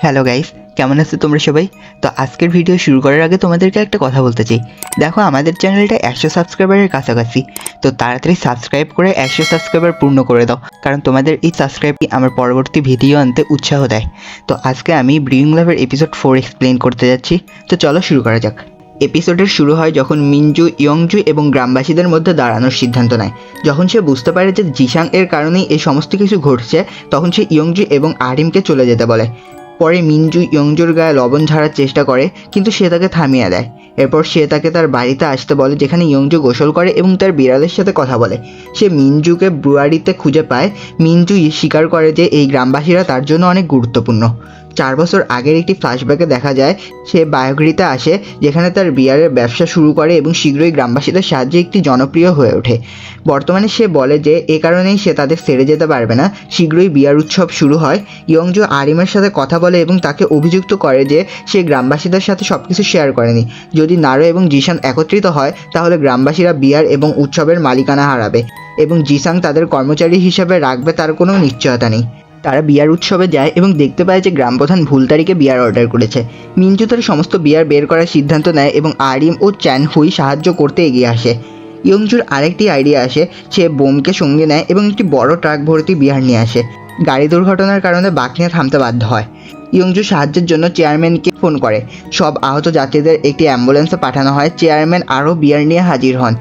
Hello guys, কেমন আছো তোমরা সবাই? তো আজকের ভিডিও শুরু করার আগে তোমাদেরকে একটা কথা বলতে চাই। দেখো, আমাদের চ্যানেলটা 100 সাবস্ক্রাইবারের কাছাকাছি। তো তাড়াতাড়ি সাবস্ক্রাইব করে 100 সাবস্ক্রাইবার পূর্ণ করে দাও, কারণ তোমাদের এই সাবস্ক্রাইবই আমার পরবর্তী ভিডিও আনতে উৎসাহ দেয়। তো আজকে আমি ব্রিউইং লাভের এপিসোড 4 এক্সপ্লেন করতে যাচ্ছি। তো চলো শুরু করা যাক। এপিসোডের শুরু হয় যখন মিনজু ইয়ংজু এবং গ্রামবাসীদের মধ্যে দাঁড়ানোর সিদ্ধান্ত নেয়। যখন সে বুঝতে পারে যে জিসাং এর কারণেই এই সমস্ত কিছু ঘটছে, তখন সে ইয়ংজু এবং আরিমকে চলে যেতে বলে। পরে মিনজু ইয়ংজুর গায়ে লবণ ঝাড়ার চেষ্টা করে, কিন্তু সে তাকে থামিয়ে দেয়। এরপর সে তাকে তার বাড়িতে আসতে বলে, যেখানে ইয়ংজু গোসল করে এবং তার বিড়ালের সাথে কথা বলে। সে মিনজুকে ব্রুয়ারিতে খুঁজে পায়। মিনজু স্বীকার করে যে এই গ্রামবাসীরা তার জন্য অনেক গুরুত্বপূর্ণ। 4 বছর আগের একটি ফ্ল্যাশব্যাকে দেখা যায় সে বায়োগ্রিতে আসে, যেখানে তার বিয়ারের ব্যবসা শুরু করে এবং শীঘ্রই গ্রামবাসীদের সাহায্যে একটি জনপ্রিয় হয়ে ওঠে। বর্তমানে সে বলে যে এ কারণেই সে তাদের ছেড়ে যেতে পারবে না। শীঘ্রই বিয়ার উৎসব শুরু হয়। ইয়ংজু আরিমের সাথে কথা বলে এবং তাকে অভিযুক্ত করে যে সে গ্রামবাসীদের সাথে সবকিছু শেয়ার করেনি। যদি নারো এবং জিসান একত্রিত হয়, তাহলে গ্রামবাসীরা বিয়ার এবং উৎসবের মালিকানা হারাবে এবং জিসাং তাদের কর্মচারী হিসেবে রাখবে তার কোনো নিশ্চয়তা নেই। তারা বিয়ার উৎসবে যায় এবং দেখতে পায় যে গ্রামপ্রধান ভুল তারিখে বিয়ার অর্ডার করেছে। মিনজু তার সমস্ত বিয়ার বের করার সিদ্ধান্ত নেয় এবং আরিম ও চ্যান হুই সাহায্য করতে এগিয়ে আসে। ইয়ংজুর আরেকটি আইডিয়া আসে। সে বোমকে সঙ্গে নেয় এবং একটি বড় ট্রাক ভর্তি বিয়ার নিয়ে আসে। গাড়ি দুর্ঘটনার কারণে বাকনিয়া থামতে বাধ্য হয়। ইয়ংজু সাহায্যের জন্য চেয়ারম্যানকে ফোন করে। সব আহত যাত্রীদের একটি অ্যাম্বুলেন্সে পাঠানো হয়। চেয়ারম্যান আরও বিয়ার নিয়ে হাজির হন।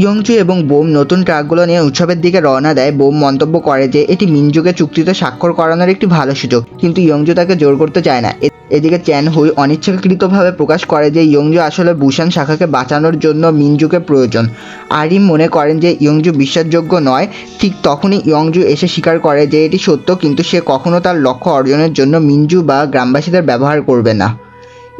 ইয়ংজু এবং বোম নতুন ট্রাকগুলো নিয়ে উৎসবের দিকে রওনা দেয়। বোম মন্তব্য করে যে এটি মিনজুকে চুক্তিতে স্বাক্ষর করানোর একটি ভালো সুযোগ, কিন্তু ইয়ংজু তাকে জোর করতে চায় না। এদিকে চ্যান হুই অনিচ্ছাকৃতভাবে প্রকাশ করে যে ইয়ংজু আসলে বুসান শাখাকে বাঁচানোর জন্য মিনজুকে প্রয়োজন। আরিম মনে করেন যে ইয়ংজু বিশ্বাসযোগ্য নয়। ঠিক তখনই ইয়ংজু এসে স্বীকার করে যে এটি সত্য, কিন্তু সে কখনো তার লক্ষ্য অর্জনের জন্য মিনজু বা গ্রামবাসীদের ব্যবহার করবে না।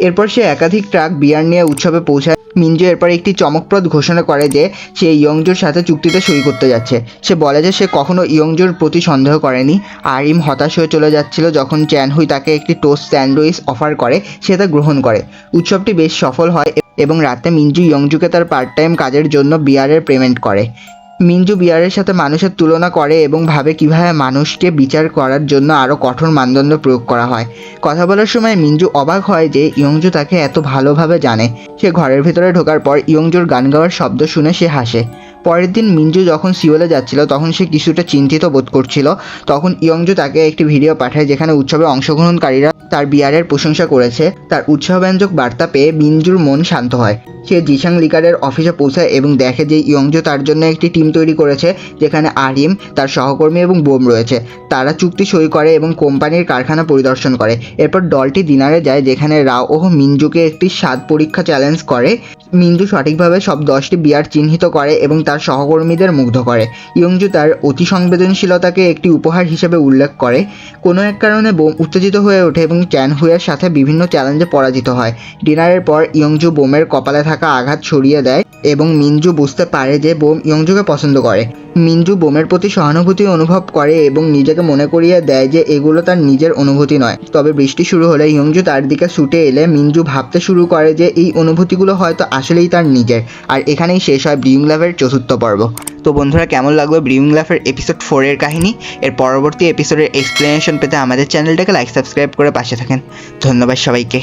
এরপর সে একাধিক ট্রাক বিয়ার নিয়ে উৎসবে পৌঁছায়। মিনজু এরপর একটি চমকপ্রদ ঘোষণা করে যে সে ইয়ংজুর সাথে চুক্তিতে সই করতে যাচ্ছে। সে বলে যে সে কখনো ইয়ংজুর প্রতি সন্দেহ করেনি। আরিম হতাশ হয়ে চলে যাচ্ছিল যখন চ্যান হুই তাকে একটি টোস্ট স্যান্ডউইচ অফার করে। সে তা গ্রহণ করে। উৎসবটি বেশ সফল হয় এবং রাতে মিনজু ইয়ংজুকে তার পার্ট টাইম কাজের জন্য বিয়ারের পেমেন্ট করে। মিনজু বিয়ারের সাথে মানুষের তুলনা করে এবং ভাবে কিভাবে মানুষকে বিচার করার জন্য আরও কঠোর মানদণ্ড প্রয়োগ করা হয়। কথা বলার সময় মিনজু অবাক হয় যে ইয়ংজু তাকে এত ভালোভাবে জানে। সে ঘরের ভেতরে ঢোকার পর ইয়ংজুর গান গাওয়ার শব্দ শুনে সে হাসে। পরের দিন মিনজু যখন সিওলে যাচ্ছিল, তখন সে কিছুটা চিন্তিত বোধ করছিল। তখন ইয়ংজু তাকে একটি ভিডিও পাঠায় যেখানে উৎসবে অংশগ্রহণকারীরা তার বিয়ারের প্রশংসা করেছে। তার উৎসাহব্যঞ্জক বার্তা পেয়ে মিনজুর মন শান্ত হয়। সে জিসাং লিকারের অফিসে পৌঁছায় এবং দেখে যে ইয়ংজু তার জন্য একটি টিম তৈরি করেছে, যেখানে আরিম, তার সহকর্মী এবং বোম রয়েছে। তারা চুক্তি সই করে এবং কোম্পানির কারখানা পরিদর্শন করে। এরপর দলটি ডিনারে যায়, যেখানে রাও ও মিনজুকে একটি স্বাদ পরীক্ষা চ্যালেঞ্জ করে। মিনজু সঠিকভাবে সব 10টি বিয়ার চিহ্নিত করে এবং তার সহকর্মীদের মুগ্ধ করে। ইয়ংজু তার অতি সংবেদনশীলতাকে একটি উপহার হিসেবে উল্লেখ করে। কোনো এক কারণে বোম উত্তেজিত হয়ে ওঠে এবং চ্যান হুইয়ের সাথে বিভিন্ন চ্যালেঞ্জে পরাজিত হয়। ডিনারের পর ইয়ংজু বোমের কপালে থাকা আঘাত সরিয়ে দেয় এবং মিনজু বুঝতে পারে যে বোম ইয়ংজুকে পছন্দ করে। মিনজু বোমের প্রতি সহানুভূতি অনুভব করে এবং নিজেকে মনে করিয়ে দেয় যে এগুলো তার নিজের অনুভূতি নয়। তবে বৃষ্টি শুরু হলে ইয়ংজু তার দিকে ছুটে এলে মিনজু ভাবতে শুরু করে যে এই অনুভূতিগুলো হয়তো আসলেই তার নিজের। আর এখানেই শেষ হয় ব্রিউইং লাভের 4র্থ পর্ব। তো বন্ধুরা, কেমন লাগলো ব্রিউইং লাভের এপিসোড 4 এর কাহিনী? এর পরবর্তী এপিসোডের এক্সপ্লেনেশন পেতে আমাদের চ্যানেলটাকে লাইক সাবস্ক্রাইব করে পাশে থাকেন। ধন্যবাদ সবাইকে।